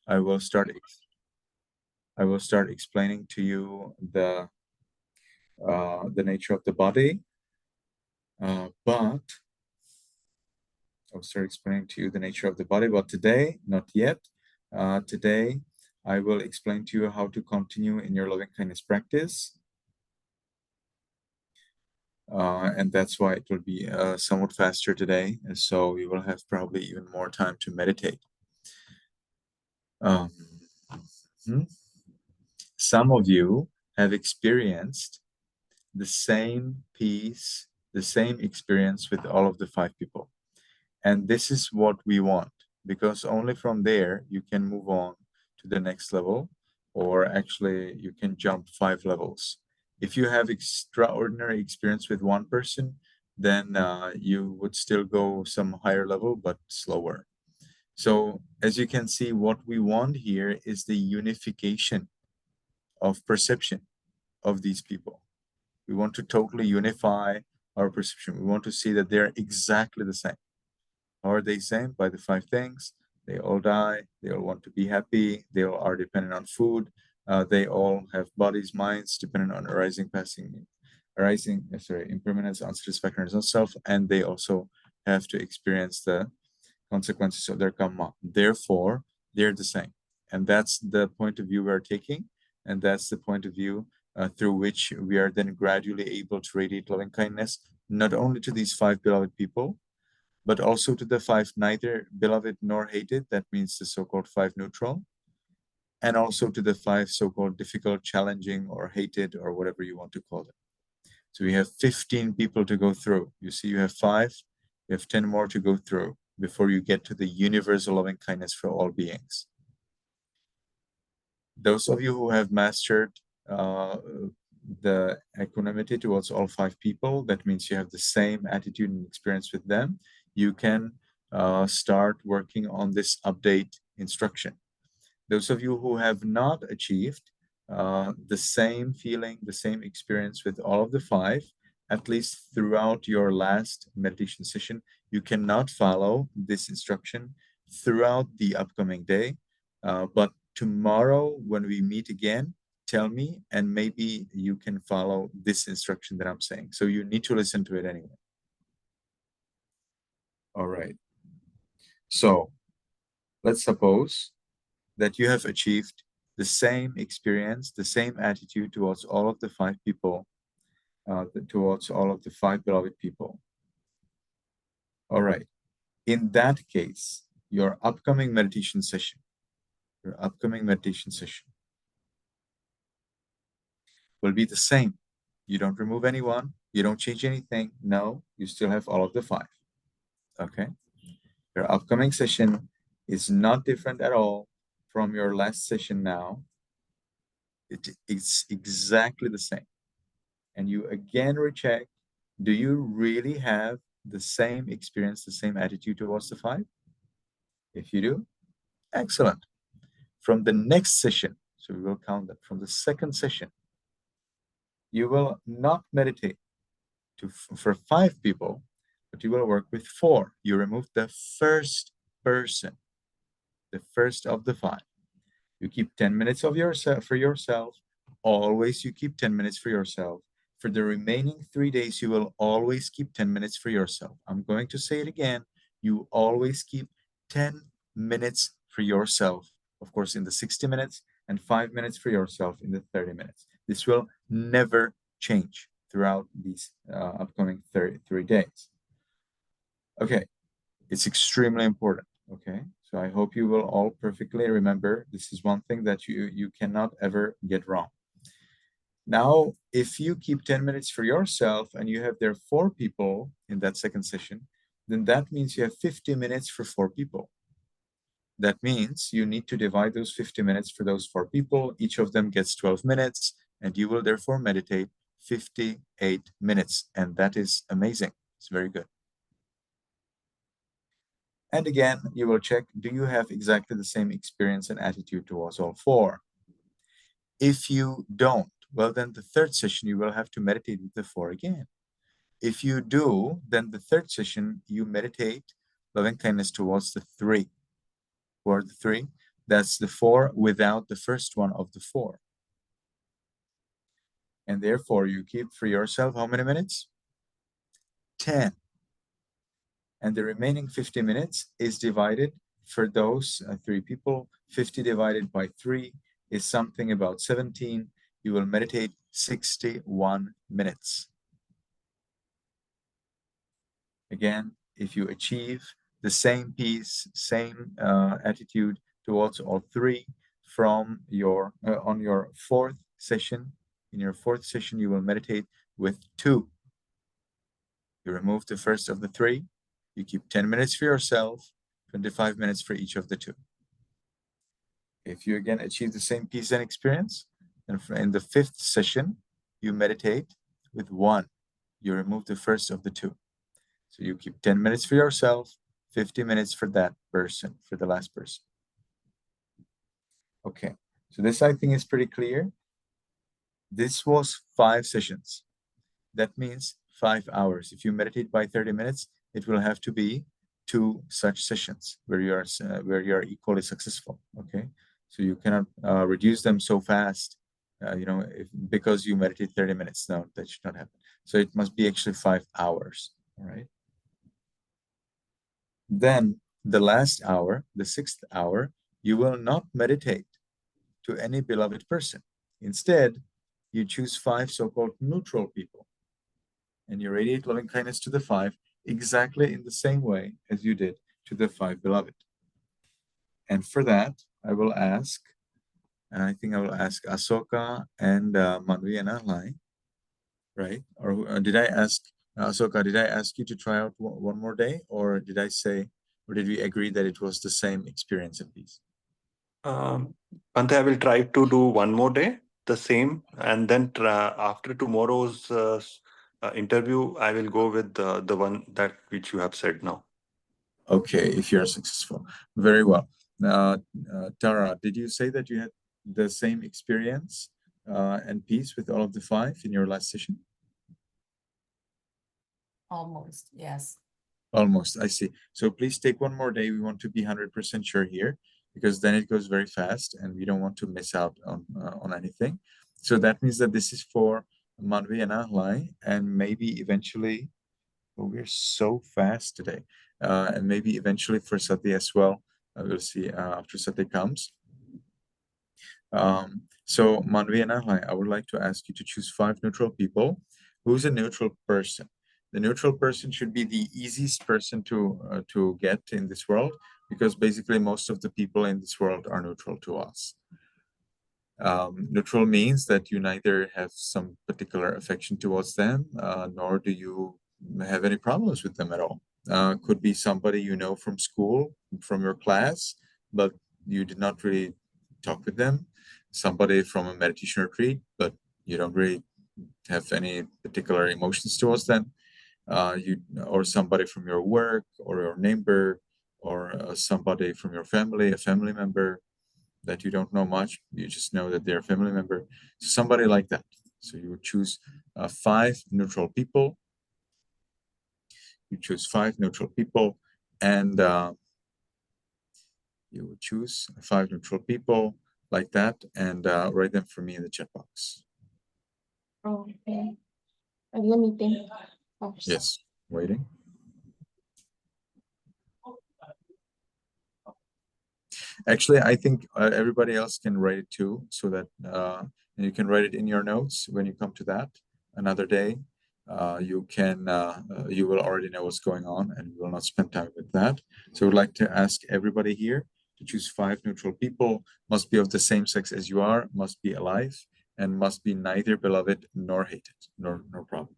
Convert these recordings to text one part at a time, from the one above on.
I will start explaining to you the nature of the body, but I'll start explaining to you the nature of the body. But today, not yet. Today, I will explain to you how to continue in your loving kindness practice. And that's why it will be somewhat faster today. And so you will have probably even more time to meditate. Some of you have experienced the same peace, the same experience with all of the 5 people. And this is what we want, because only from there you can move on to the next level, or actually you can jump 5 levels. If you have extraordinary experience with one person, then you would still go some higher level, but slower. So as you can see, what we want here is the unification of perception of these people. We want to totally unify our perception. We want to see that they're exactly the same. How are they same? By the 5 things. They all die. They all want to be happy. They all are dependent on food. They all have bodies, minds dependent on impermanence, unsatisfactoriness of self, and they also have to experience the consequences of their karma. Therefore, they're the same. And that's the point of view we're taking. And that's the point of view through which we are then gradually able to radiate loving kindness, not only to these 5 beloved people, but also to the 5 neither beloved nor hated, that means the so-called 5 neutral, and also to the 5 so-called difficult, challenging, or hated, or whatever you want to call them. So we have 15 people to go through. You see, you have 5, you have 10 more to go through before you get to the universal loving kindness for all beings. Those of you who have mastered the equanimity towards all 5 people, that means you have the same attitude and experience with them, you can start working on this update instruction. Those of you who have not achieved the same feeling, the same experience with all of the 5, at least throughout your last meditation session, you cannot follow this instruction throughout the upcoming day. But tomorrow, when we meet again, tell me, and maybe you can follow this instruction that I'm saying. So you need to listen to it anyway. All right. So let's suppose that you have achieved the same experience, the same attitude towards all of the 5 people, towards all of the 5 beloved people. All right. In that case, your upcoming meditation session will be the same. You don't remove anyone. You don't change anything. No, you still have all of the 5. Okay. Your upcoming session is not different at all from your last session now. It's exactly the same. And you again recheck, do you really have the same experience, the same attitude towards the 5? If you do, excellent. From the next session, so we will count that from the second session, you will not meditate for 5 people, but you will work with 4. You remove the first person, the first of the 5. You keep 10 minutes of yourself for yourself. Always you keep 10 minutes for yourself. For the remaining 3 days, you will always keep 10 minutes for yourself. I'm going to say it again. You always keep 10 minutes for yourself. Of course, in the 60 minutes, and 5 minutes for yourself in the 30 minutes. This will never change throughout these upcoming 3 days. Okay, it's extremely important. Okay, so I hope you will all perfectly remember. This is one thing that you cannot ever get wrong. Now, if you keep 10 minutes for yourself and you have there 4 people in that second session, then that means you have 50 minutes for 4 people. That means you need to divide those 50 minutes for those 4 people. Each of them gets 12 minutes, and you will therefore meditate 58 minutes. And that is amazing. It's very good. And again, you will check, do you have exactly the same experience and attitude towards all 4? If you don't, well, then the third session, you will have to meditate with the 4 again. If you do, then the third session, you meditate loving kindness towards the 3. Who are the 3? That's the 4 without the first one of the 4. And therefore, you keep for yourself how many minutes? 10. And the remaining 50 minutes is divided for those 3 people. 50 divided by 3 is something about 17. You will meditate 61 minutes. Again, if you achieve the same peace, same attitude towards all 3 from your on your 4th session, in your 4th session, you will meditate with 2. You remove the first of the 3. You keep 10 minutes for yourself, 25 minutes for each of the 2. If you again achieve the same peace and experience, and in the 5th session, you meditate with 1. You remove the first of the 2. So you keep 10 minutes for yourself, 50 minutes for that person, for the last person. Okay, so this I think is pretty clear. This was 5 sessions. That means 5 hours. If you meditate by 30 minutes, it will have to be 2 such sessions where you are equally successful. Okay, so you cannot reduce them so fast, because you meditate 30 minutes. No, that should not happen. So it must be actually 5 hours. All right. Then the last hour, the 6th hour, you will not meditate to any beloved person. Instead, you choose 5 so-called neutral people, and you radiate loving kindness to the 5 exactly in the same way as you did to the 5 beloved. And for that, I will ask, and I think I will ask Asoka and Manvi and Alai, right? Or did I ask Asoka? Did I ask you to try out one more day, or did I say, or did we agree that it was the same experience and peace? Bhante, I will try to do one more day, the same, and then after tomorrow's interview, I will go with the one that which you have said now. Okay, if you're successful. Very well. Tara, did you say that you had the same experience and peace with all of the 5 in your last session? Almost, yes. Almost, I see. So please take one more day. We want to be 100% sure here, because then it goes very fast and we don't want to miss out on anything. So that means that this is for Manvi and Ahlai, and maybe eventually, we're so fast today, and maybe eventually for Sati as well. We'll see after Sati comes. So Manvi and Ahlai, I would like to ask you to choose 5 neutral people. Who's a neutral person? The neutral person should be the easiest person to get in this world, because basically most of the people in this world are neutral to us. Neutral means that you neither have some particular affection towards them, nor do you have any problems with them at all. Could be somebody you know from school, from your class, but you did not really talk with them. Somebody from a meditation retreat, but you don't really have any particular emotions towards them. Or somebody from your work, or your neighbor, or somebody from your family, a family member that you don't know much. You just know that they're a family member. So somebody like that. So you would choose 5 neutral people. You choose 5 neutral people, and you would choose 5 neutral people like that, and write them for me in the chat box. Okay. Let me think. Yes, waiting. Actually, I think everybody else can write it too, so that you can write it in your notes when you come to that another day. You will already know what's going on, and we will not spend time with that. So I would like to ask everybody here to choose 5 neutral people. Must be of the same sex as you are, must be alive, and must be neither beloved nor hated, nor problem.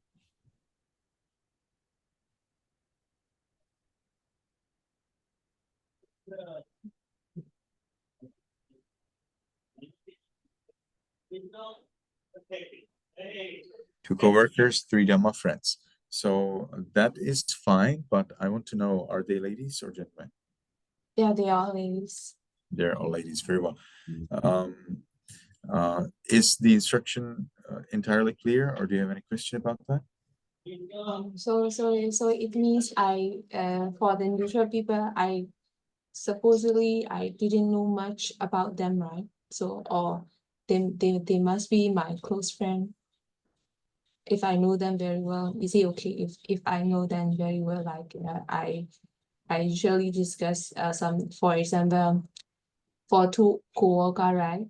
Two coworkers, 3 Dhamma friends. So that is fine, but I want to know, are they ladies or gentlemen? Yeah, they are ladies. They're all ladies, very well. Is the instruction entirely clear, or do you have any question about that? So it means I for the neutral people, I supposedly I didn't know much about them, right? So, or they must be my close friend. If I know them very well, is it okay if I know them very well? Like I usually discuss some, for example, for two coworker, right?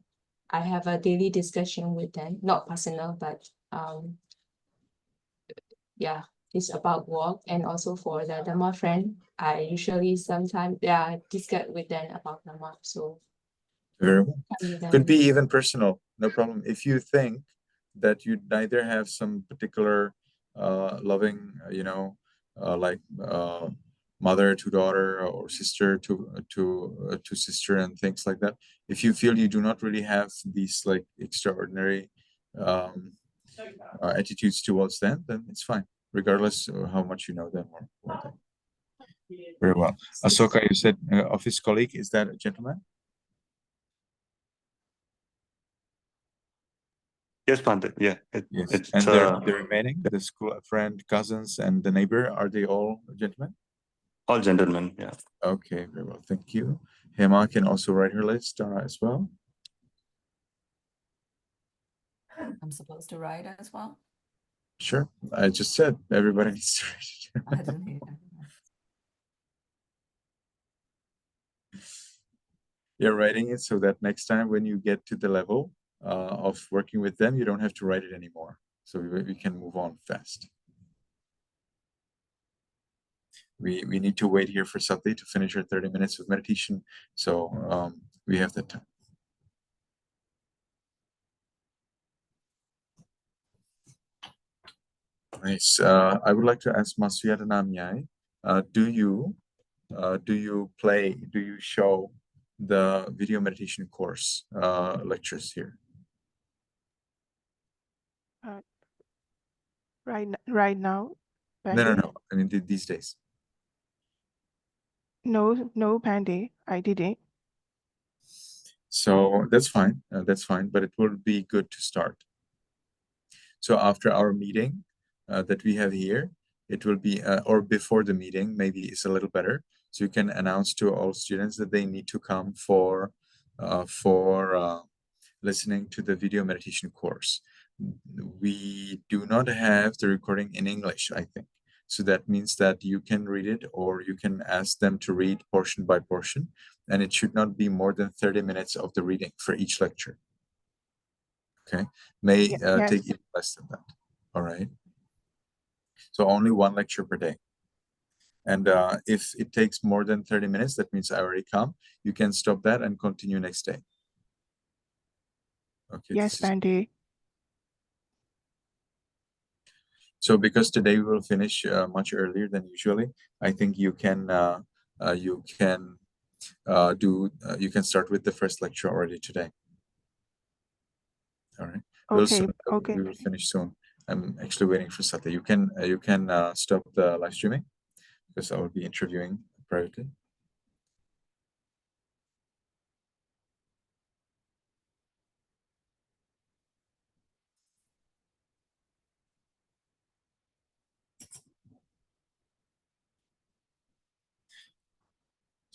I have a daily discussion with them, not personal, but yeah, it's about work. And also for the Dharma friend, I usually sometimes discuss with them about Dharma. So Very well. with them. Could be even personal, no problem. If you think that you neither have some particular loving, like mother to daughter or sister to sister and things like that. If you feel you do not really have these like extraordinary attitudes towards them, then it's fine, regardless of how much you know them or what. Very well. Asoka, you said office colleague. Is that a gentleman? Yes, Pandit. Yeah, Yes. it's And the remaining, the school friend, cousins, and the neighbor, are they all gentlemen? all gentlemen. Yeah. Okay, very well. Thank you. Hema can also write her list as well. I'm supposed to write as well. Sure. I just said everybody needs to write I it. didn't hear that. You're writing it so that next time when you get to the level of working with them, you don't have to write it anymore. So we can move on fast. We need to wait here for Sati to finish her 30 minutes of meditation. So we have that time. Nice. I would like to ask Masuyata Namyai, do you show the video meditation course lectures here? Right now, No. Pandey? I mean these days. No, Pandey, I didn't. So that's fine. But it will be good to start. So after our meeting that we have here, it will be, or before the meeting, maybe it's a little better. So you can announce to all students that they need to come for listening to the video meditation course. We do not have the recording in English, I think. So that means that you can read it or you can ask them to read portion by portion, and it should not be more than 30 minutes of the reading for each lecture. Okay, may Yes. take even less than that. All right. So only one lecture per day. And if it takes more than 30 minutes, that means I already come. You can stop that and continue next day. Okay. Yes, Pandey. So because today we will finish much earlier than usually, I think you can start with the first lecture already today. All right. Okay. We will finish soon. I'm actually waiting for Satya. You can stop the live streaming because I will be interviewing privately.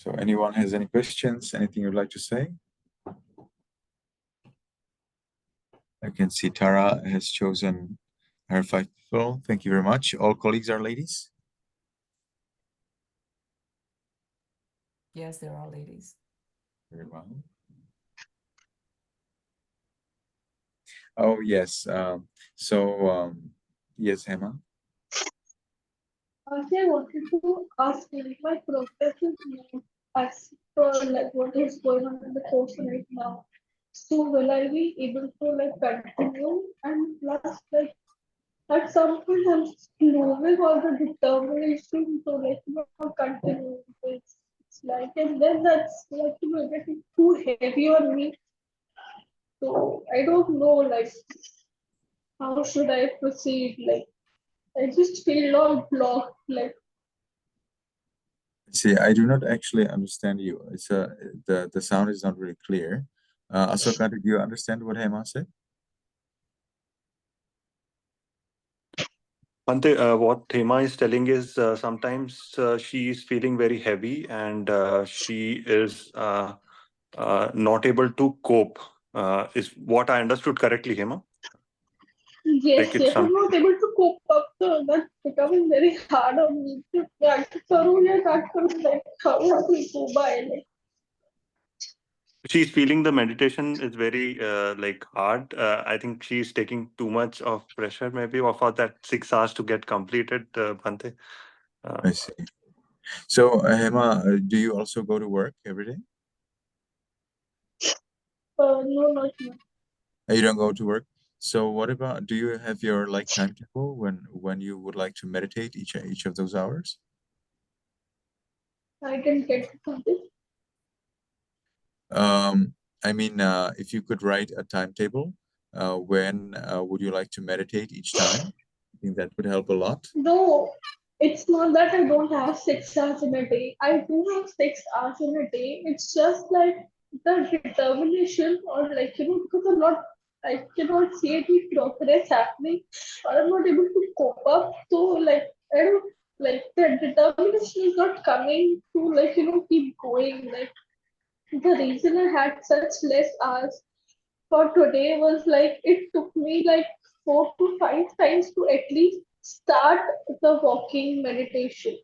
So anyone has any questions, anything you'd like to say? I can see Tara has chosen her 5 people. Thank you very much. All colleagues are ladies? Yes, they're all ladies. Very well. Oh, yes. Yes, Hema. Also, I wanted to ask like my progress is not as per like what is going on in the course right now. So will I be able to like continue, and plus like at some point I'm losing all the determination to like not continue. It's like, and then that's like getting too heavy on me. So I don't know like how should I proceed. Like I just feel all blocked. Like See, I do not actually understand you. It's the sound is not really clear. Asoka, did you understand what Hema said? Ante, what Thema is telling is sometimes she is feeling very heavy and she is not able to cope. Is what I understood correctly, Hema? Yes, Like it's yes, I'm some. not able to cope up, so that's becoming very hard on me to try to करूँ या start करूँ, like how to go by, like She's feeling the meditation is very like hard. I think she's taking too much of pressure, maybe, or for that 6 hours to get completed, Bhante. I see. So, Hema, do you also go to work every day? no, not much. You don't go to work. So, what about, do you have your like timetable when you would like to meditate each of those hours? I can get something. I mean, if you could write a timetable, when would you like to meditate each time? I think that would help a lot. No, it's not that I don't have 6 hours in a day. I do have 6 hours in a day. It's just like the determination, or like, because I cannot see any progress happening, or I'm not able to cope up. So, like, I don't, like, the determination is not coming to, like, keep going. Like, the reason I had such less hours for today was like it took me like 4 to 5 times to at least start the walking meditation.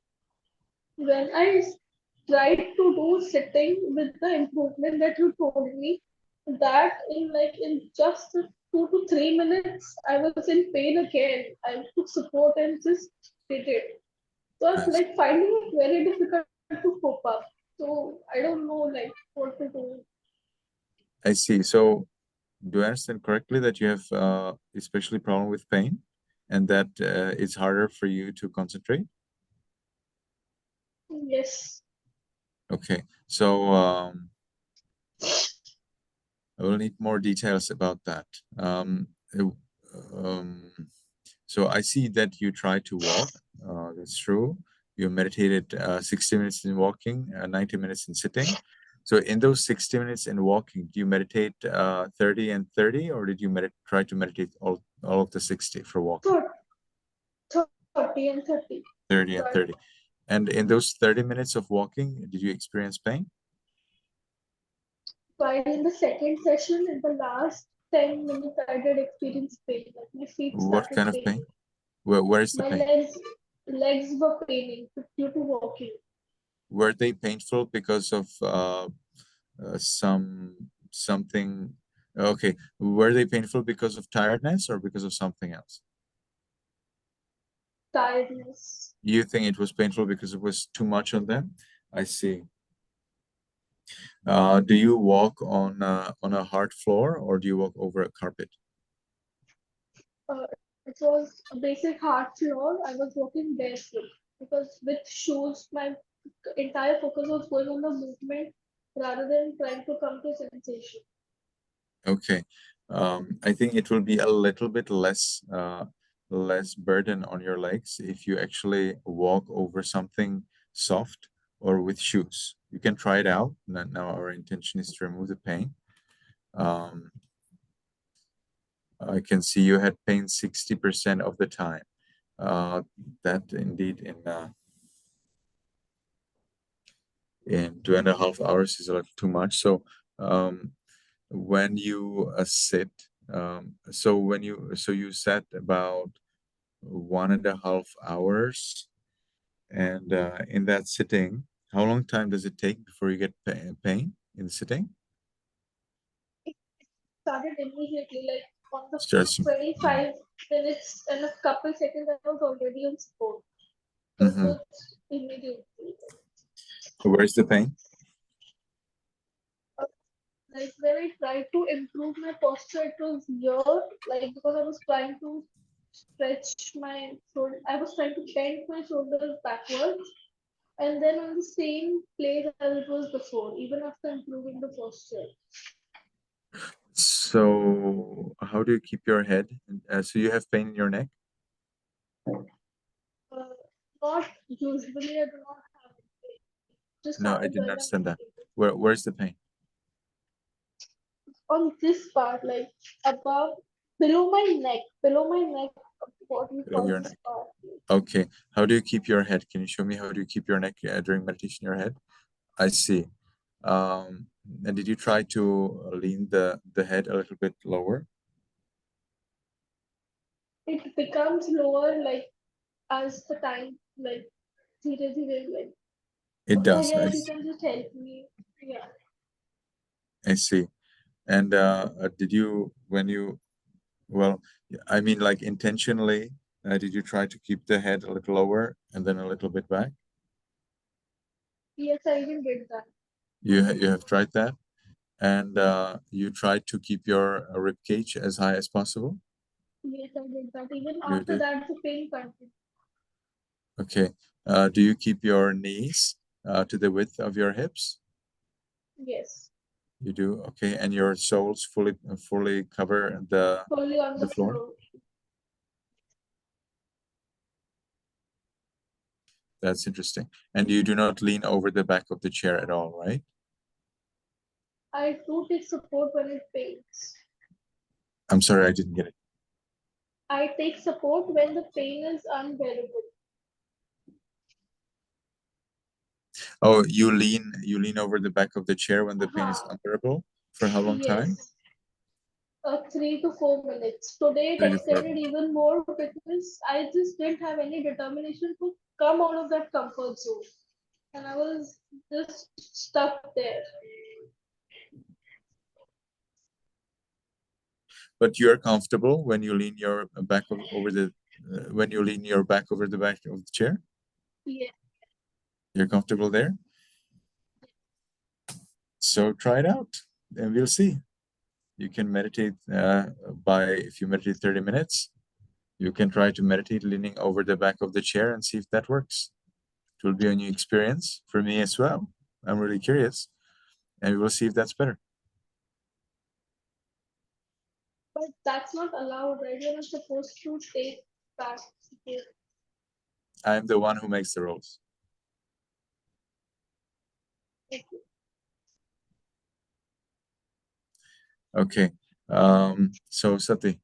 When I tried to do sitting with the improvement that you told me, that in just 2 to 3 minutes I was in pain again. I took support and just did it. So I was Yes. like finding it very difficult to cope up. So I don't know like what to do. I see. So, do I understand correctly that you have especially problem with pain, and that it's harder for you to concentrate? Yes. Okay. So, I will need more details about that. Uh, um, so I see that you try to walk. That's true. You meditated 60 minutes in walking, 90 minutes in sitting. So in those 60 minutes in walking, do you meditate 30 and 30, or did you try to meditate all of the 60 for walking? 30 and 30. 30 and But 30. And in those 30 minutes of walking, did you experience pain? while in the second session, in the last 10 minutes, I did experience pain. Like my feet What started kind of pain? paining. Where is the My pain? legs were paining due to walking. Were they painful because of something? Okay, were they painful because of tiredness or because of something else? Tiredness. You think it was painful because it was too much on them? I see. Do you walk on a hard floor, or do you walk over a carpet? It was a basic hard floor. I was walking barefoot because with shoes, my entire focus was going on the movement rather than trying to come to sensation. Okay. I think it will be a little bit less burden on your legs if you actually walk over something soft or with shoes. You can try it out. Now our intention is to remove the pain. I can see you had pain 60% of the time. That indeed in 2.5 hours is a lot too much. So when you sit, so you sat about 1.5 hours, and in that sitting, how long time does it take before you get pain in the sitting? Started immediately, like on the Starts. 25 minutes and a couple seconds, I was already on sport. So it Mm-hmm. was immediately. Where's the pain? Like when I tried to improve my posture, it was here, like because I was trying to stretch my shoulder, I was trying to bend my shoulders backwards, and then on the same place as it was before, even after improving the posture. So how do you keep your head? So you have pain in your neck? Not usually, I do not have it. Just No, I happens didn't when understand I'm that. Where's the pain? on this part, like above, below my neck, what we Below call your the neck. scar. Okay. How do you keep your head? Can you show me how do you keep your neck during meditation? Your head. I see. And did you try to lean the head a little bit lower? It becomes lower like as the time like धीरे like. It I does. guess you can just help me. Yeah. I see. And did you, when you, well, I mean, like intentionally, did you try to keep the head a little lower and then a little bit back? Yes, I even did that. You have tried that, and you tried to keep your rib cage as high as possible. Yes, I did that. Even You after did. that, the pain continued. Okay. Do you keep your knees to the width of your hips? Yes. You do. Okay. And your soles fully cover Fully on the the floor? floor. That's interesting. And you do not lean over the back of the chair at all, right? I do take support when it pains. I'm sorry, I didn't get it. I take support when the pain is unbearable. Oh, you lean over the back of the chair when the pain is Uh-huh. unbearable. For how long time? Yes. 3 to 4 minutes. Today it 3 to 4 extended even more because I just didn't have any determination to come out of that comfort zone. And I was just stuck there. But you're comfortable when you lean your back over the when you lean your back over the back of the chair? Yeah. You're comfortable there? So try it out and we'll see. You can meditate if you meditate 30 minutes, you can try to meditate leaning over the back of the chair and see if that works. It will be a new experience for me as well. I'm really curious, and we will see if that's better. But that's not allowed, right? You're not supposed to take back support. I'm the one who makes the rules. Okay. So Sati,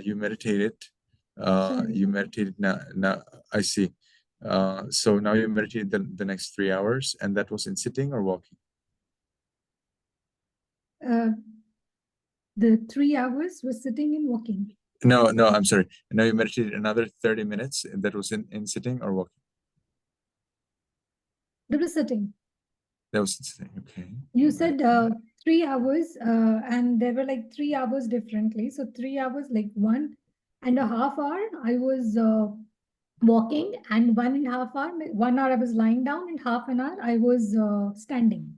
you meditated. You meditated now. I see. So now you meditated the next 3 hours, and that was in sitting or walking? The 3 hours was sitting and walking. No, I'm sorry. Now you meditated another 30 minutes, and that was in sitting or walking? That was sitting. That was in sitting. Okay. You said 3 hours, and there were like 3 hours differently. So 3 hours, like 1.5 hour, I was walking, and 1.5 hour, 1 hour I was lying down, and half an hour I was standing.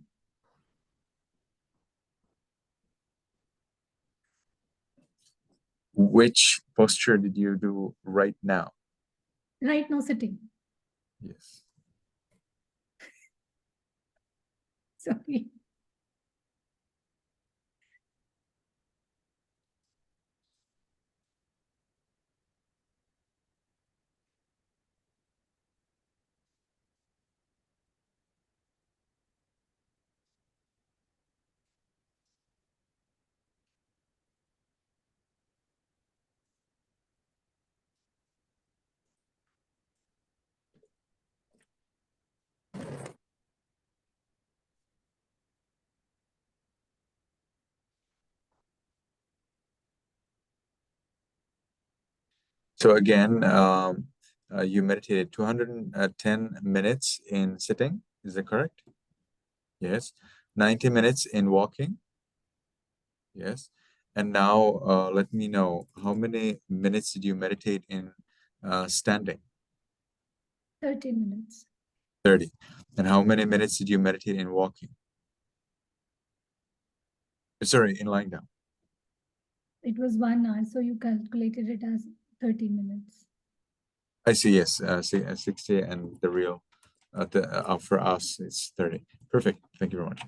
Which posture did you do right now? Right now, sitting. Yes. Sorry. So again, you meditated 210 minutes in sitting. Is that correct? Yes. 90 minutes in walking. Yes. And now let me know, how many minutes did you meditate in standing? 30 minutes. 30. And how many minutes did you meditate in walking? Sorry, in lying down. It was 1 hour, so you calculated it as 30 minutes. I see, yes. 60 and the real for us, it's 30. Perfect. Thank you very much.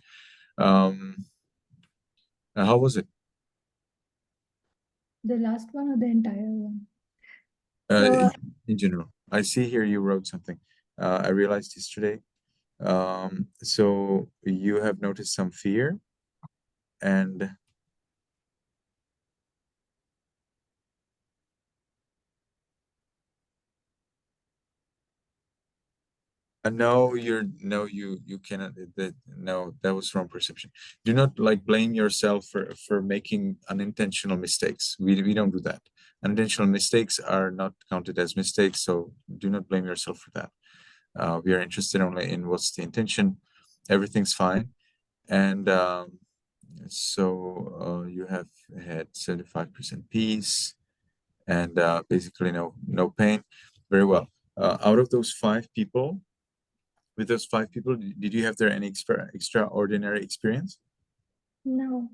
How was it? The last one or the entire one? Uh, in general. I see here you wrote something. I realized yesterday. So you have noticed some fear and No, you cannot. No, that was wrong perception. Do not like blame yourself for making unintentional mistakes. We don't do that. Unintentional mistakes are not counted as mistakes, so do not blame yourself for that. We are interested only in what's the intention. Everything's fine, and so you have had 75% peace, and basically no pain. Very well. Out of those 5 people. With those 5 people, did you have there any extraordinary experience? No.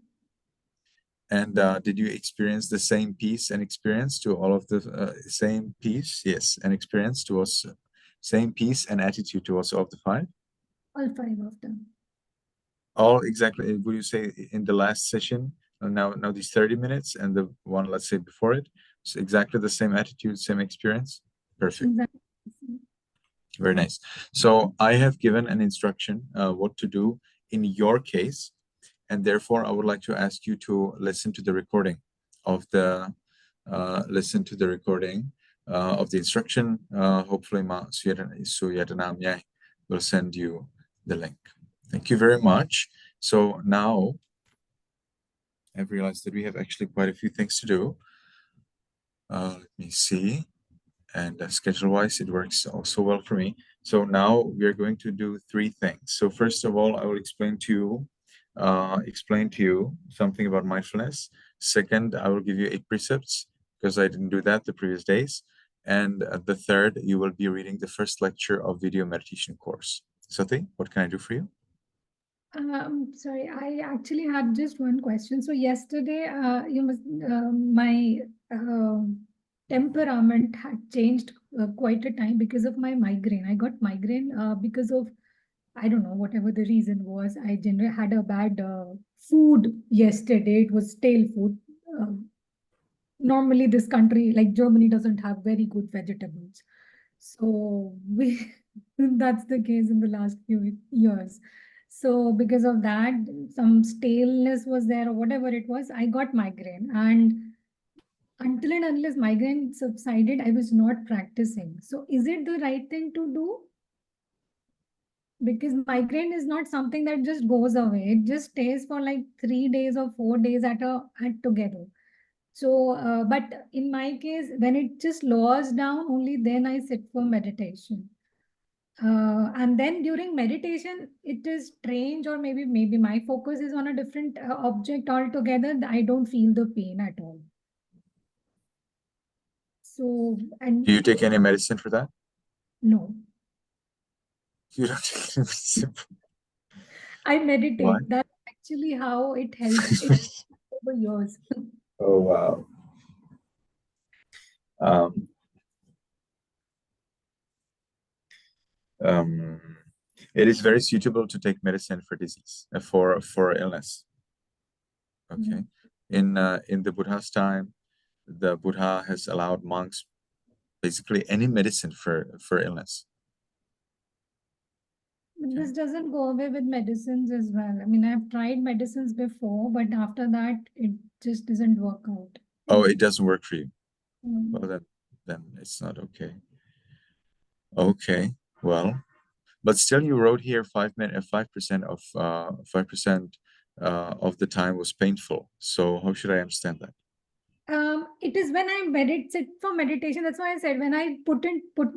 And did you experience the same peace and experience to all of the same peace? Yes, and experience to us, same peace and attitude towards all of the 5? All 5 of them. All exactly. Would you say in the last session, now these 30 minutes and the one, let's say before it, it's exactly the same attitude, same experience? Perfect. Exactly. Very nice. So I have given an instruction what to do in your case, and therefore I would like to ask you to listen to the recording of the instruction. Hopefully, Ma Suyadanamya will send you the link. Thank you very much. So now I've realized that we have actually quite a few things to do. Let me see. And schedule-wise, it works also well for me. So now we are going to do 3 things. So first of all, I will explain to you something about mindfulness. Second, I will give you 8 precepts because I didn't do that the previous days. And the third, you will be reading the first lecture of video meditation course. Sati, what can I do for you? Sorry, I actually had just one question. So yesterday, my temperament had changed quite a time because of my migraine. I got migraine because of, I don't know, whatever the reason was. I generally had a bad food yesterday. It was stale food. Normally, this country, like Germany, doesn't have very good vegetables. So that's the case in the last few years. So because of that, some staleness was there or whatever it was, I got migraine. And until and unless migraine subsided, I was not practicing. So is it the right thing to do? Because migraine is not something that just goes away. It just stays for like 3 days or 4 days at together. So, but in my case, when it just lowers down, only then I sit for meditation. And then during meditation, it is strange, or maybe my focus is on a different object altogether. I don't feel the pain at all. So, and Do you take any medicine for that? no, You don't take any medicine. I meditate. Why? That's actually how it helps it over years. Oh, wow. It is very suitable to take medicine for disease, for illness. Okay. In the Buddha's time, the Buddha has allowed monks basically any medicine for illness. But this doesn't go away with medicines as well. I mean, I've tried medicines before, but after that, it just doesn't work out. Oh, it doesn't work for you. Mm. Well, then it's not okay. Okay, well, but still, you wrote here 5% of the time was painful. So how should I understand that? It is when I sit for meditation. That's why I said when I put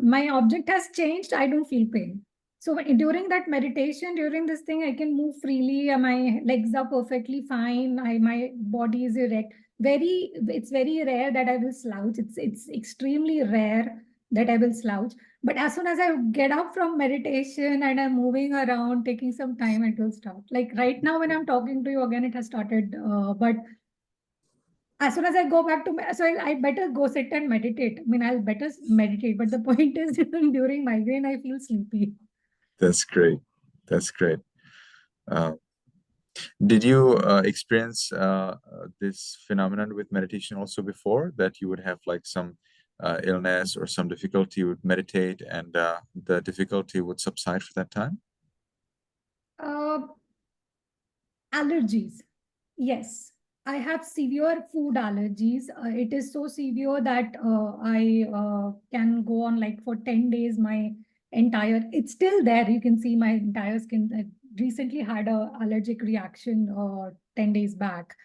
my object has changed, I don't feel pain. So during that meditation, during this thing, I can move freely. My legs are perfectly fine. My body is erect. It's very rare that I will slouch. It's extremely rare that I will slouch. But as soon as I get up from meditation and I'm moving around, taking some time, it will stop. Like right now, when I'm talking to you again, it has started. But as soon as I go back to so I better go sit and meditate. I mean, I'll better meditate. But the point is, during migraine, I feel sleepy. That's great. That's great. Did you experience this phenomenon with meditation also before, that you would have like some illness or some difficulty, you would meditate and the difficulty would subside for that time? Allergies. Yes, I have severe food allergies. It is so severe that I can go on like for 10 days. My entire, it's still there. You can see my entire skin. I recently had a allergic reaction 10 days back.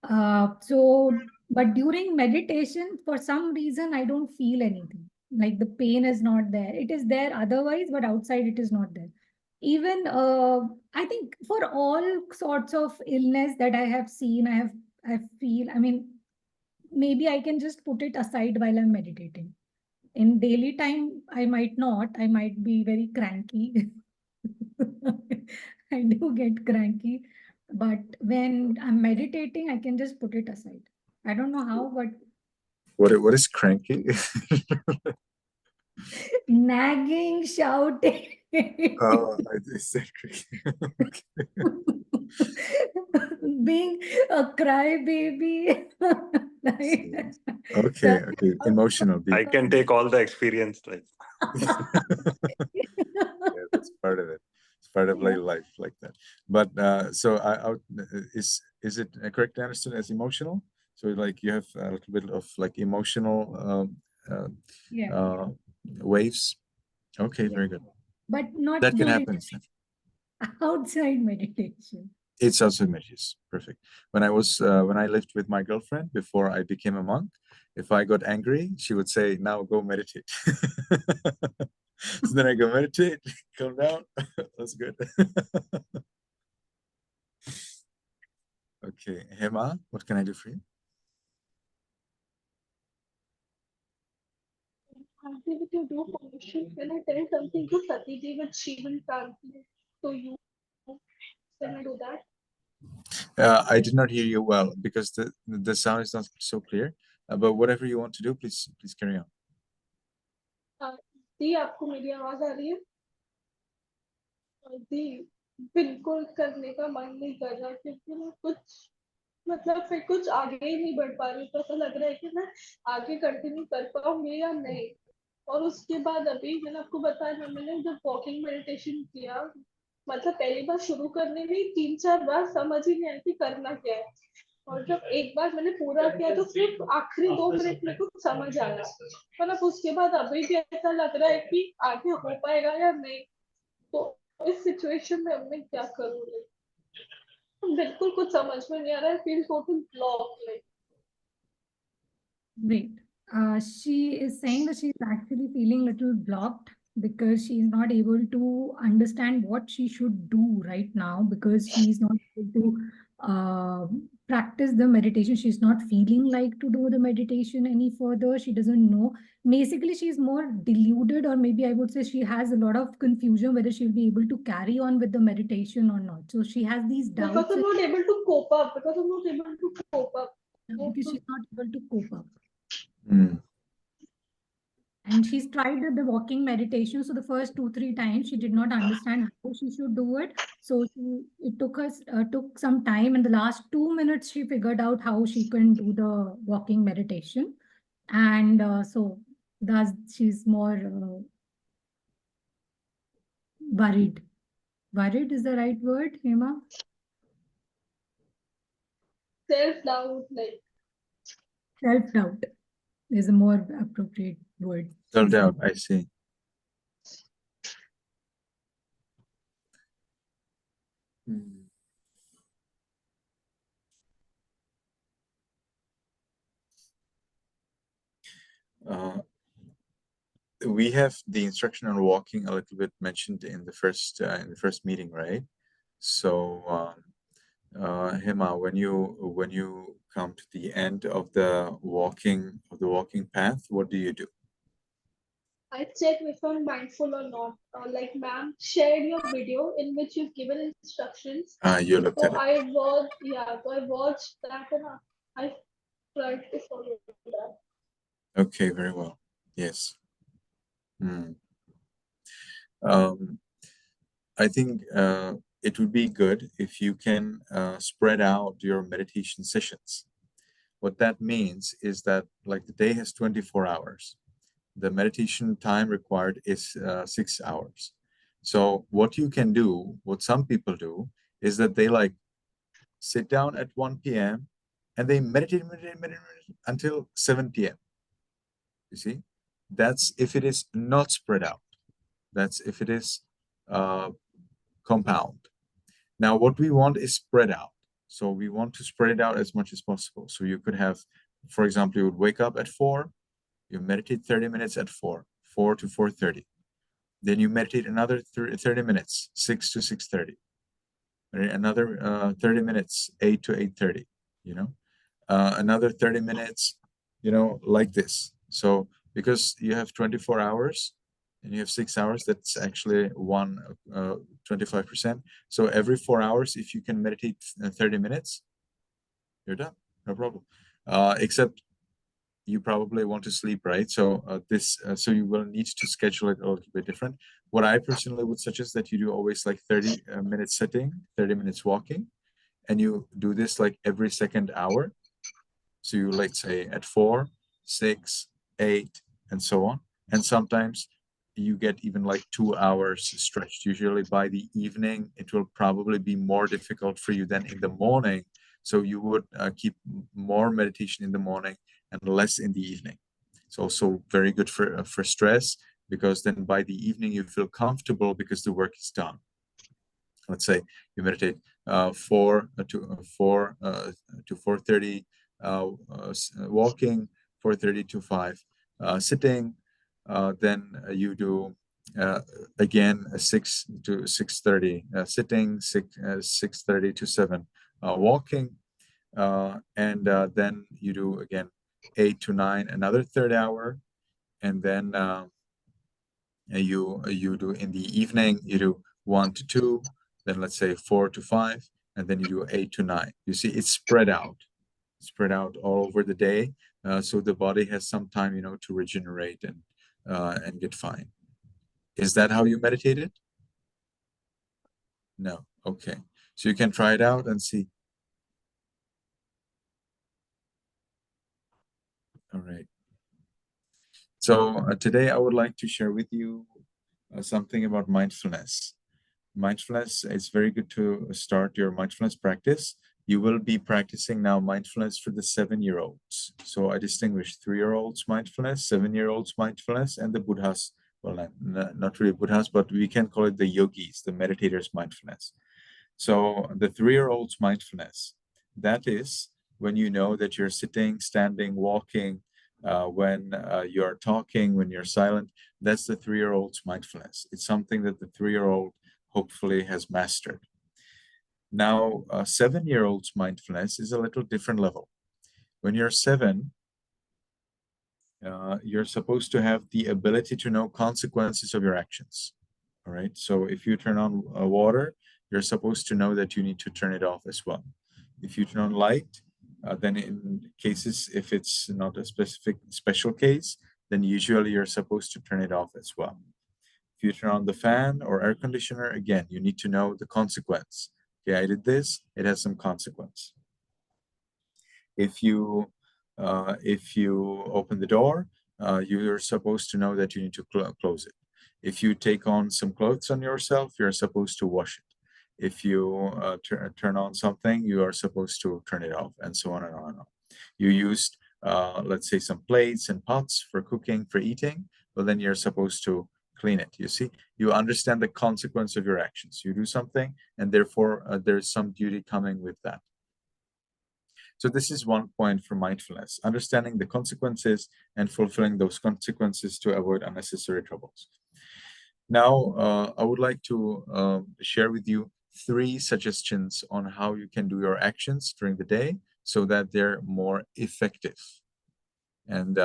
But during meditation, for some reason, I don't feel anything. Like the pain is not there. It is there otherwise, but outside it is not there. Even I think for all sorts of illness that I have seen, I feel, I mean, maybe I can just put it aside while I'm meditating. In daily time, I might not. I might be very cranky. I do get cranky. But when I'm meditating, I can just put it aside. I don't know how, but What is cranky? nagging, shouting. Oh, I said cranky. Being a crybaby. Right? Okay, So- okay. Emotional, deep. I can take all the experience. Like, Yeah, that's part of it. It's part of Yeah. life like that. But so is it correct to understand as emotional? So like you have a little bit of like emotional Yeah. waves. Okay, very good. But not That can during happen. outside meditation. It's also images. Perfect. When I lived with my girlfriend before I became a monk, if I got angry, she would say, "Now go meditate." So then I go meditate, calm down. That's good. Okay, Hema, what can I do for you? Auntie, with your due permission, can I tell something to Satiji which she will translate to you? Can I do that? I did not hear you well because the sound is not so clear. But whatever you want to do, please carry on. दी आपको मेरी आवाज आ रही है? दी बिल्कुल करने का मन नहीं कर रहा क्योंकि मैं कुछ मतलब फिर कुछ आगे ही नहीं बढ़ पा रही, तो ऐसा लग रहा है कि मैं आगे कंटिन्यू कर पाऊंगी या नहीं। और उसके बाद अभी मैंने आपको बताया ना, मैंने जब वॉकिंग मेडिटेशन किया, मतलब पहली बार शुरू करने में 3-4 बार समझ ही नहीं आई कि करना क्या है, और जब एक बार मैंने पूरा किया तो सिर्फ आखिरी 2 मिनट में कुछ समझ आया, पर अब उसके बाद अभी भी ऐसा लग रहा है कि आगे हो पाएगा या नहीं। तो इस सिचुएशन में अब मैं क्या करूँगी? बिल्कुल कुछ समझ में नहीं आ रहा है, feel total block like. Wait, she is saying that she's actually feeling little blocked because she's not able to understand what she should do right now because she's not able to practice the meditation. She's not feeling like to do the meditation any further. She doesn't know. Basically, she's more deluded, or maybe I would say she has a lot of confusion whether she'll be able to carry on with the meditation or not. So she has these Because doubts I'm not able to cope up. Because I'm not able to cope up. because she's not able to cope up. Mm. And she's tried the walking meditation. So the first 2-3 times she did not understand how she should do it. So it took some time. In the last 2 minutes, she figured out how she can do the walking meditation. And so thus she's more worried. Worried is the right word, Hema? Self-doubt, like. Self-doubt is a more appropriate word. Self-doubt, I see. Mm. We have the instruction on walking a little bit mentioned in the first meeting, right? So Hema, when you come to the end of the walking path, what do you do? I check if I'm mindful or not. Like, ma'am shared your video in which you've given instructions. You looked So at it. I watched that and I tried to follow that. Okay, very well. Yes. I think it would be good if you can spread out your meditation sessions. What that means is that like the day has 24 hours. The meditation time required is 6 hours. So what you can do, what some people do, is that they like sit down at 1 p.m. and they meditate until 7 p.m. You see, that's if it is not spread out. That's if it is compound. Now, what we want is spread out. So we want to spread it out as much as possible. So you could have, for example, you would wake up at 4, you meditate 30 minutes at 4 to 4:30. Then you meditate another 30 minutes, 6 to 6:30. Another 30 minutes, 8 to 8:30, you know. Another 30 minutes, you know, like this. So because you have 24 hours and you have 6 hours, that's actually 25%. So every 4 hours, if you can meditate 30 minutes, you're done, no problem. Except you probably want to sleep, right? So so you will need to schedule it a little bit different. What I personally would suggest that you do always like 30 minutes sitting, 30 minutes walking, and you do this like every second hour. So you, let's say, at 4, 6, 8, and so on. And sometimes you get even like 2 hours stretched. Usually by the evening, it will probably be more difficult for you than in the morning. So you would keep more meditation in the morning and less in the evening. It's also very good for stress, because then by the evening you feel comfortable because the work is done. Let's say you meditate 4 to 4:30 walking, 4:30 to 5 sitting. Then you do again 6 to 6:30 sitting, 6:30 to 7 walking, and then you do again 8 to 9 another third hour, and then you do in the evening, you do 1 to 2, then let's say 4 to 5, and then you do 8 to 9. You see, it's spread out all over the day, so the body has some time, you know, to regenerate and get fine. Is that how you meditated? No. Okay. So you can try it out and see. All right. So today I would like to share with you something about mindfulness. Mindfulness, it's very good to start your mindfulness practice. You will be practicing now mindfulness for the 7-year-olds. So I distinguish 3-year-olds mindfulness, 7-year-olds mindfulness, and the Buddhas. Well, not really Buddhas, but we can call it the yogis, the meditators mindfulness. So the 3-year-olds mindfulness, that is when you know that you're sitting, standing, walking, when you're talking, when you're silent. That's the 3-year-olds mindfulness. It's something that the 3-year-old hopefully has mastered. Now, 7-year-olds mindfulness is a little different level. When you're 7, you're supposed to have the ability to know consequences of your actions. All right. So if you turn on water, you're supposed to know that you need to turn it off as well. If you turn on light, then in cases, if it's not a special case, then usually you're supposed to turn it off as well. If you turn on the fan or air conditioner, again, you need to know the consequence. Okay, I did this, it has some consequence. If you open the door, you're supposed to know that you need to close it. If you take on some clothes on yourself, you're supposed to wash it. If you turn on something, you are supposed to turn it off, and so on and on and on. You used, let's say, some plates and pots for cooking, for eating, well, then you're supposed to clean it. You see, you understand the consequence of your actions. You do something, and therefore there's some duty coming with that. So this is one point for mindfulness, understanding the consequences and fulfilling those consequences to avoid unnecessary troubles. Now, I would like to share with you 3 suggestions on how you can do your actions during the day so that they're more effective. And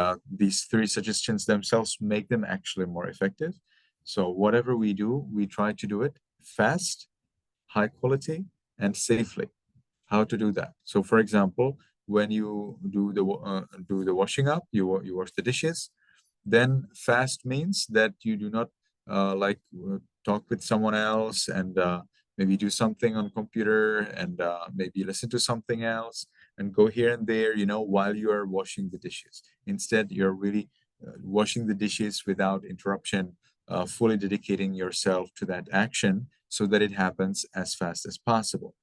these 3 suggestions themselves make them actually more effective. So whatever we do, we try to do it fast, high quality, and safely. How to do that? So, for example, when you do the washing up, you wash the dishes, then fast means that you do not talk with someone else and maybe do something on computer and maybe listen to something else and go here and there, you know, while you are washing the dishes. Instead, you're really washing the dishes without interruption, fully dedicating yourself to that action so that it happens as fast as possible.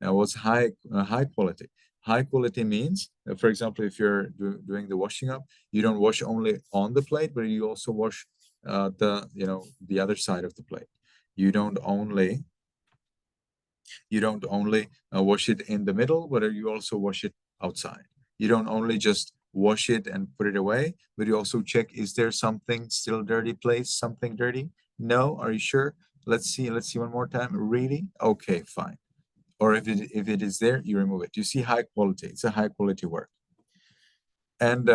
Now, what's high quality? High quality means, for example, if you're doing the washing up, you don't wash only on the plate, but you also wash the other side of the plate. You don't only wash it in the middle, but you also wash it outside. You don't only just wash it and put it away, but you also check, is there something still dirty place, something dirty? No, are you sure? Let's see one more time. Really? Okay, fine. Or if it is there, you remove it. You see, high quality. It's a high quality work. And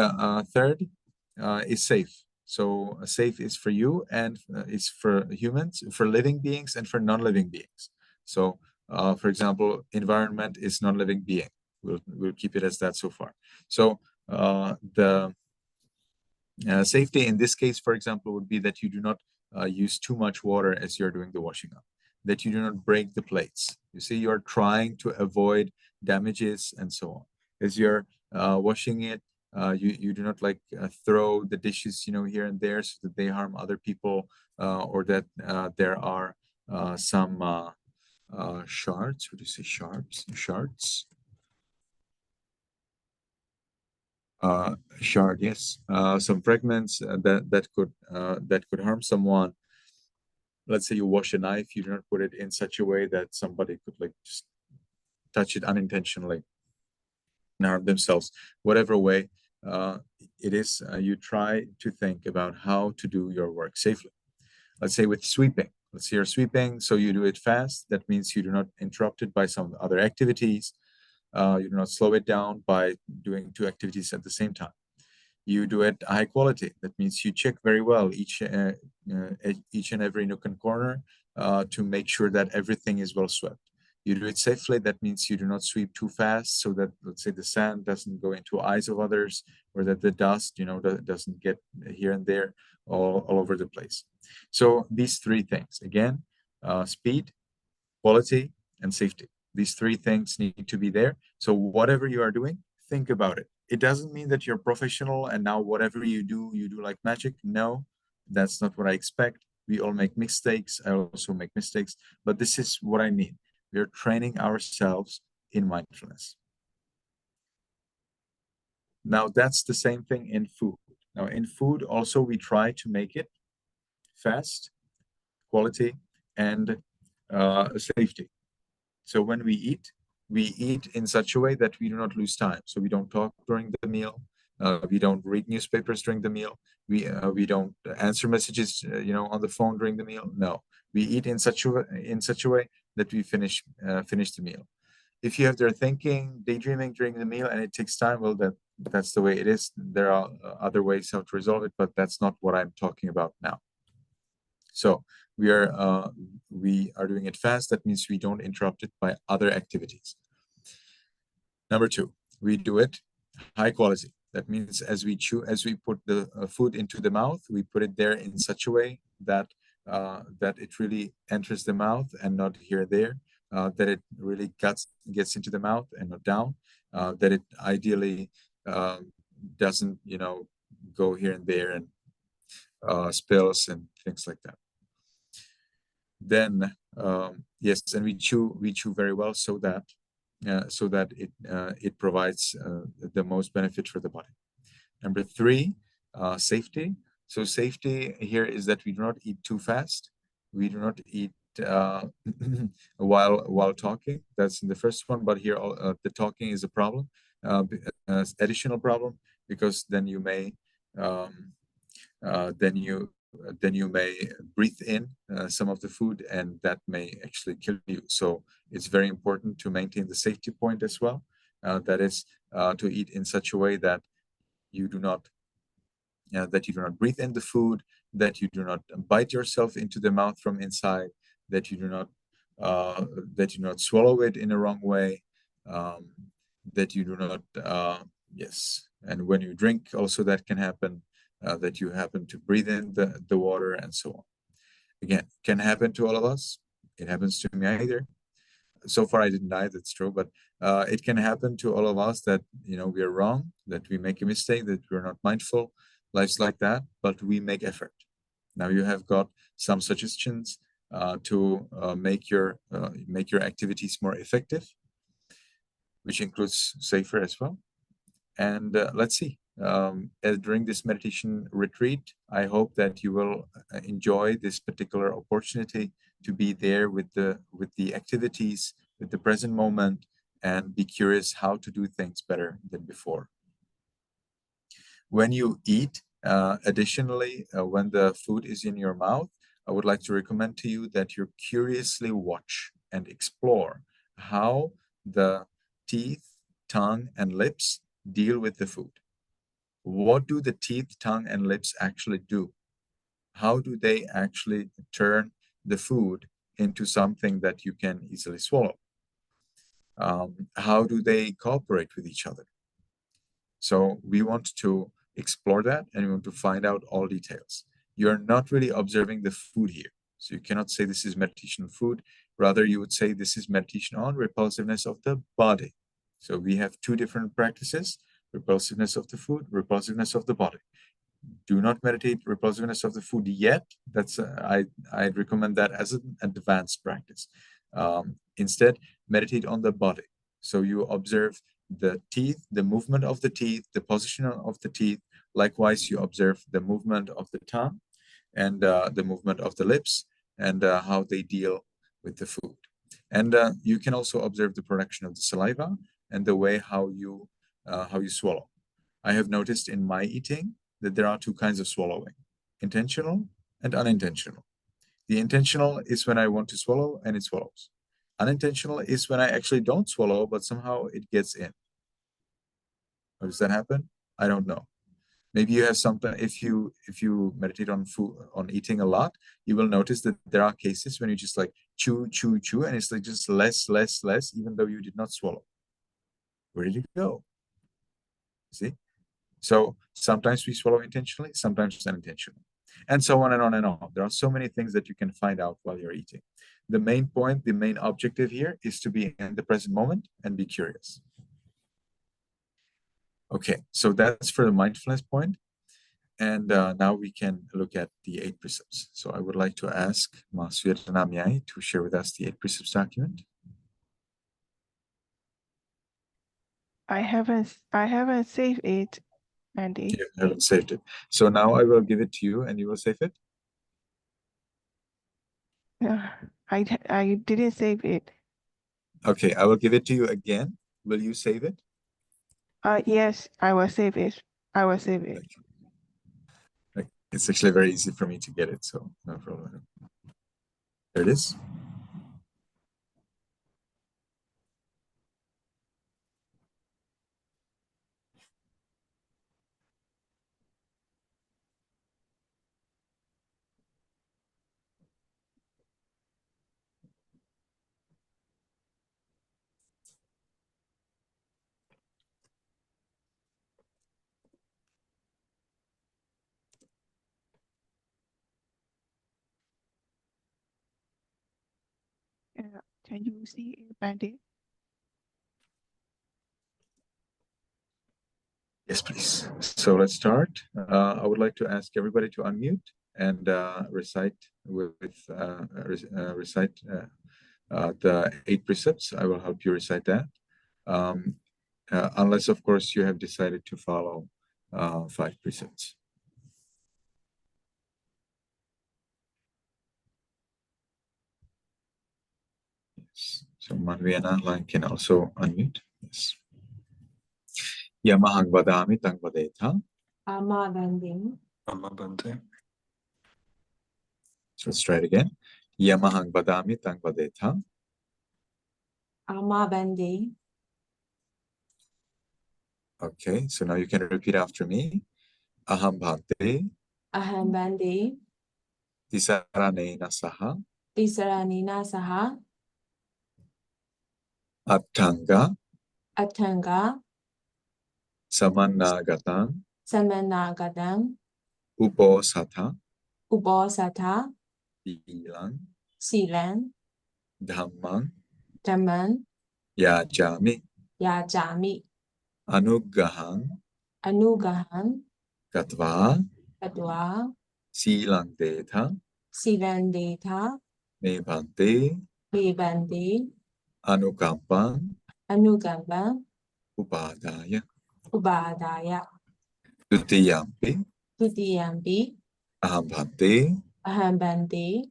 third is safe. So safe is for you, and it's for humans, for living beings, and for non-living beings. So for example, environment is non-living being. We'll keep it as that so far. So the safety in this case, for example, would be that you do not use too much water as you're doing the washing up, that you do not break the plates. You see, you're trying to avoid damages and so on. As you're washing it, you do not like throw the dishes, here and there so that they harm other people, or that there are some shards. What do you say? Shards. Shard, yes. Some fragments that could harm someone. Let's say you wash a knife, you do not put it in such a way that somebody could like just touch it unintentionally and harm themselves. Whatever way it is, you try to think about how to do your work safely. Let's say with sweeping. Let's say you're sweeping, so you do it fast. That means you do not interrupt it by some other activities. You do not slow it down by doing two activities at the same time. You do it high quality. That means you check very well each and every nook and corner to make sure that everything is well swept. You do it safely. That means you do not sweep too fast, so that, let's say, the sand doesn't go into eyes of others, or that the dust, doesn't get here and there all over the place. So these three things, again, speed, quality, and safety. These three things need to be there. So whatever you are doing, think about it. It doesn't mean that you're professional and now whatever you do like magic. No, that's not what I expect. We all make mistakes. I also make mistakes, but this is what I mean. We're training ourselves in mindfulness. Now that's the same thing in food. Now in food also, we try to make it fast, quality, and safety. So when we eat in such a way that we do not lose time. So we don't talk during the meal. We don't read newspapers during the meal. We don't answer messages, on the phone during the meal. No, we eat in such a way that we finish the meal. If you have their thinking, daydreaming during the meal, and it takes time, well, that's the way it is. There are other ways how to resolve it, but that's not what I'm talking about now. So we are doing it fast. That means we don't interrupt it by other activities. Number two, we do it high quality. That means as we put the food into the mouth, we put it there in such a way that it really enters the mouth and not here and there. That it really gets into the mouth and not down. That it ideally doesn't, go here and there and spills and things like that. Then yes, and we chew very well so that it provides the most benefit for the body. Number three, safety. So safety here is that we do not eat too fast. We do not eat while talking. That's in the first one, but here the talking is a problem, additional problem, because then you may breathe in some of the food, and that may actually kill you. So it's very important to maintain the safety point as well. That is to eat in such a way that you do not breathe in the food, that you do not bite yourself into the mouth from inside, that you do not swallow it in a wrong way, that you do not and when you drink also that can happen, that you happen to breathe in the water and so on. Again, can happen to all of us. It happens to me either. So far I didn't die, that's true, but it can happen to all of us that we are wrong, that we make a mistake, that we're not mindful. Life's like that, but we make effort. Now you have got some suggestions to make your activities more effective, which includes safer as well. And let's see as during this meditation retreat, I hope that you will enjoy this particular opportunity to be there with the activities, with the present moment, and be curious how to do things better than before. When you eat, additionally, when the food is in your mouth, I would like to recommend to you that you curiously watch and explore how the teeth, tongue, and lips deal with the food. What do the teeth, tongue, and lips actually do? How do they actually turn the food into something that you can easily swallow? How do they cooperate with each other? So we want to explore that, and we want to find out all details. You're not really observing the food here. So you cannot say this is meditation on food. Rather, you would say this is meditation on repulsiveness of the body. So we have two different practices: repulsiveness of the food, repulsiveness of the body. Do not meditate repulsiveness of the food yet. That's I'd recommend that as an advanced practice. Instead, meditate on the body. So you observe the teeth, the movement of the teeth, the position of the teeth. Likewise, you observe the movement of the tongue and the movement of the lips, and how they deal with the food. And you can also observe the production of the saliva and the way how you swallow. I have noticed in my eating that there are two kinds of swallowing: intentional and unintentional. The intentional is when I want to swallow and it swallows. Unintentional is when I actually don't swallow, but somehow it gets in. How does that happen? I don't know. Maybe you have something, if you meditate on food, on eating a lot, you will notice that there are cases when you just like chew, and it's like just less, even though you did not swallow. Where did it go? See? So sometimes we swallow intentionally, sometimes unintentionally, and so on and on and on. There are so many things that you can find out while you're eating. The main point, the main objective here is to be in the present moment and be curious. Okay, so that's for the mindfulness point. And now we can look at the 8 precepts. So I would like to ask Mas Vietnamiai to share with us the 8 precepts document. I haven't saved it, Andy. You haven't saved it. So now I will give it to you and you will save it? I didn't save it. Okay, I will give it to you again. Will you save it? Yes, I will save it. I will save it. It's actually very easy for me to get it, so no problem. There it is. Can you see it, Andy? Yes, please. So let's start. I would like to ask everybody to unmute and recite the 8 precepts. I will help you recite that. Unless, of course, you have decided to follow 5 precepts. Yes. So Manviana line can also unmute. Yes. Yamahang vadami tang vadetha. Ama Banding. Amma Bante. So let's try it again. Yamahang vadami tang vadetha. Ama Banding. Okay, so now you can repeat after me. Aham bhante Aham Banding. tisaranena saha Tisaranina Saha. attanga Atanga. samannagatam Samanagadam. uposatha Ubosatha. bilang Silan. dhammang Daman. yajami Yajami. anuggahang Anugahan. katva Kadwa. silang detha Silandeta. me bhante Vibandi. anukampang Anugamba. upadaya. Ubadaya. Dutiyampi Tutiyampi aham bhante aham bante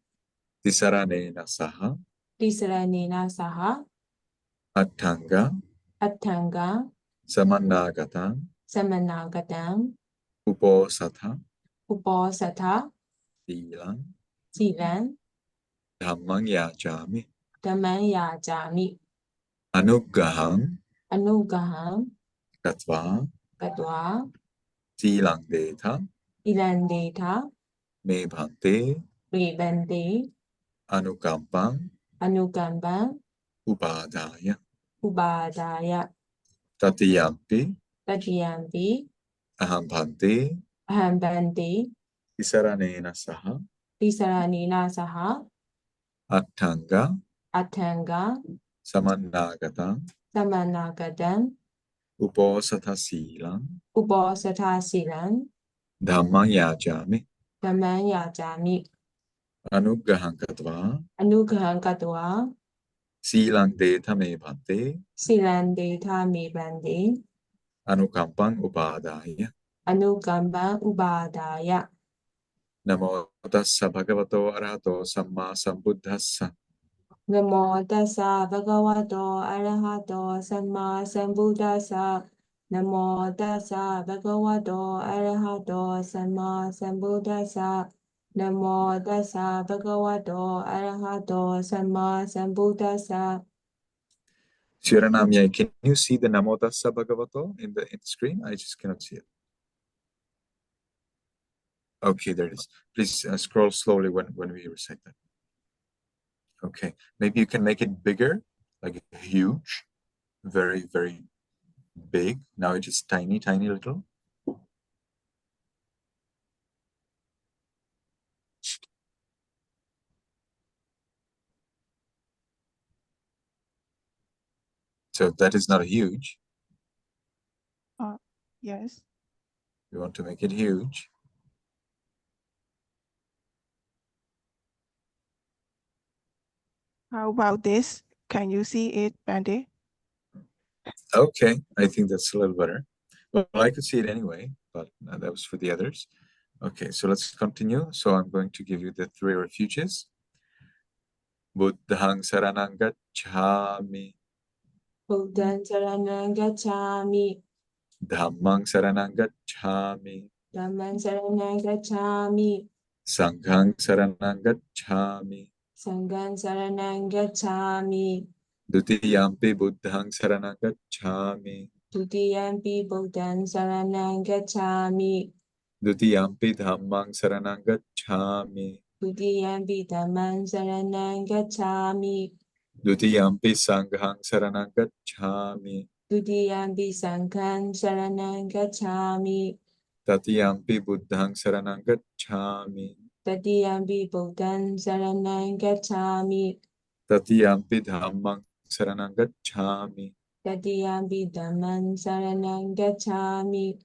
tisaranena saha Tisaranena saha attanga Attanga samanagatam Samanagatam uposatha Uposatha silang Sivan dhammang yajami Dhammang Yajami anuggaham Anugaham katva Katva silang detha Ilandetha me bhante Rebante anukampang Anukambang upadaya Ubadaya tatiyampi Tatiyampi aham bhante Aham bante tisaranena saha Tisaranena saha attanga Attanga samannagatam Samanagatam uposatha silang Uposatha Silan dhammang yajami Dhammang Yajami anuggaham katva Anugaham Katva silang detha me bhante Silandetha Mebante anukampang upadaya Anukambang Ubadaya namo tassa bhagavato arahato samma sambuddhassa Namo tassa bhagavato arahato samma sambuddhassa. Namo tassa bhagavato arahato samma sambuddhassa. Namo tassa bhagavato arahato samma sambuddhassa. Shiranamya, can you see the namo tassa bhagavato in the screen? I just cannot see it. Okay, there it is. Please scroll slowly when we recite that. Okay, maybe you can make it bigger, like huge, very, very big. Now it is tiny, tiny little. So that is not huge. Yes. We want to make it huge. How about this? Can you see it, Bande? Okay, I think that's a little better. Well, I could see it anyway, but that was for the others. Okay, so let's continue. So I'm going to give you the 3 refuges. Buddhang saranang gacchami, Buddhaṃ saranam gacchāmi. Dhammang saranang gacchami, Dhammam saranam gacchāmi. Sanghang saranang gacchami, Sangham saranam gacchāmi. Dutiyampi buddhang saranang gacchami, Tutiyampi Buddhaṃ saranam gacchāmi. Dutiyampi dhammang saranang gacchami, Tutiyampi Dhammam saranam gacchāmi. Dutiyampi sanghang saranang gacchami, Tutiyampi Sangham saranam gacchāmi. Tatiyampi buddhang saranang gacchami, Tatiyampi Buddhaṃ saranam gacchāmi. Tatiyampi dhammang saranang gacchami, Tatiyampi Dhammam saranam gacchāmi.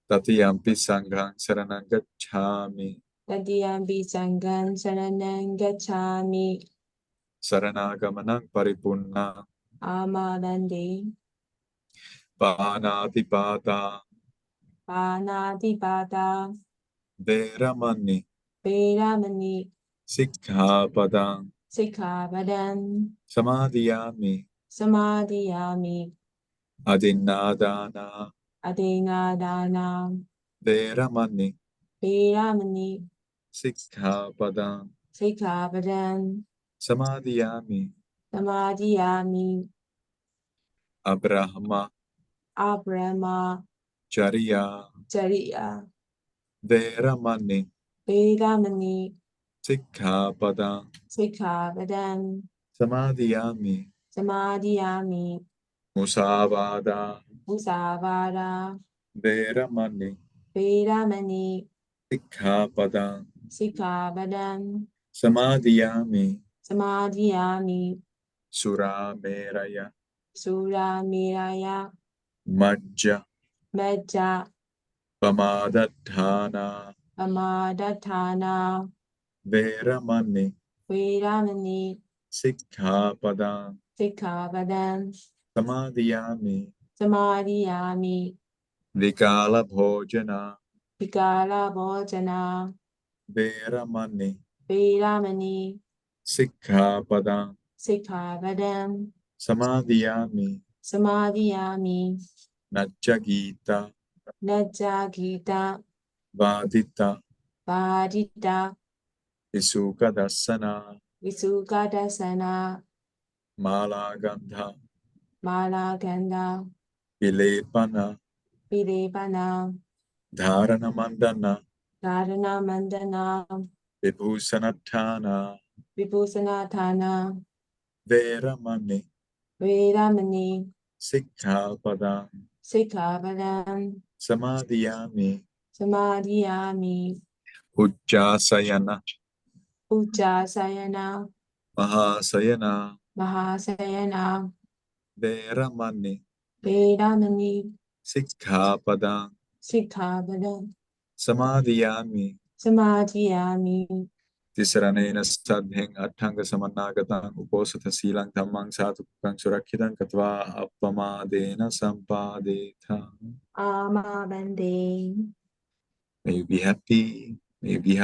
Tatiyampi sanghang saranang gacchami, Tatiyampi Sangham saranam gacchāmi. Saranagamanang paripurna Amadande Panatipata Panatipata Veramani Veramani Sikkhapadang Sikkhapadam Samadhiyami Samadhiyami Adinadana Adinadana Veramani Veramani Sikkhapadang Sikkhapadam Samadhiyami Samadhiyami Abrahma Abrahma Charya Jariya Veramani Veramani Sikkhapadang Sikkhapadam Samadhiyami Samadhiyami Musavada Musavada Veramani Veramani Sikkhapadang Sikkhapadam Samadhiyami Samadhiyami Surameraya Suramiraya Majja Medja Pamadatthana Amadatthana Veramani Veramani Sikkhapadang Sikkhapadam Samadhiyami Samadhiyami Vikala Bhojana, Vikala Bhojana, Veramani, Veramani, Sikkhapadam, Sikkhapadam, Samadhiyami, Samadhiyami, Nachagita, Najjagita, Vadita, Vadita, Isukadasana, Visukadasana, Malagandha, Malaganda, Vilepana, Vilepana, Dharanamandana, Dharana Mandana, Vibhusanathana, Vibhusanatana, Veramani, Veramani, Sikkhapadam, Sikkhapadam, Samadhiyami, Samadhiyami, Ujjasayana, Ujjasayana, Mahasayana, Mahasayana, Veramani, Veramani, Sikkhapadam, Sikkhapadam, Samadhiyami, Samadhiyami, Tisaranena sadheng athanga samanagatam uposatha silang dhammang satukang surakhitam katva appamadena sampadetha. Amabande. May you be happy, may you be healthy.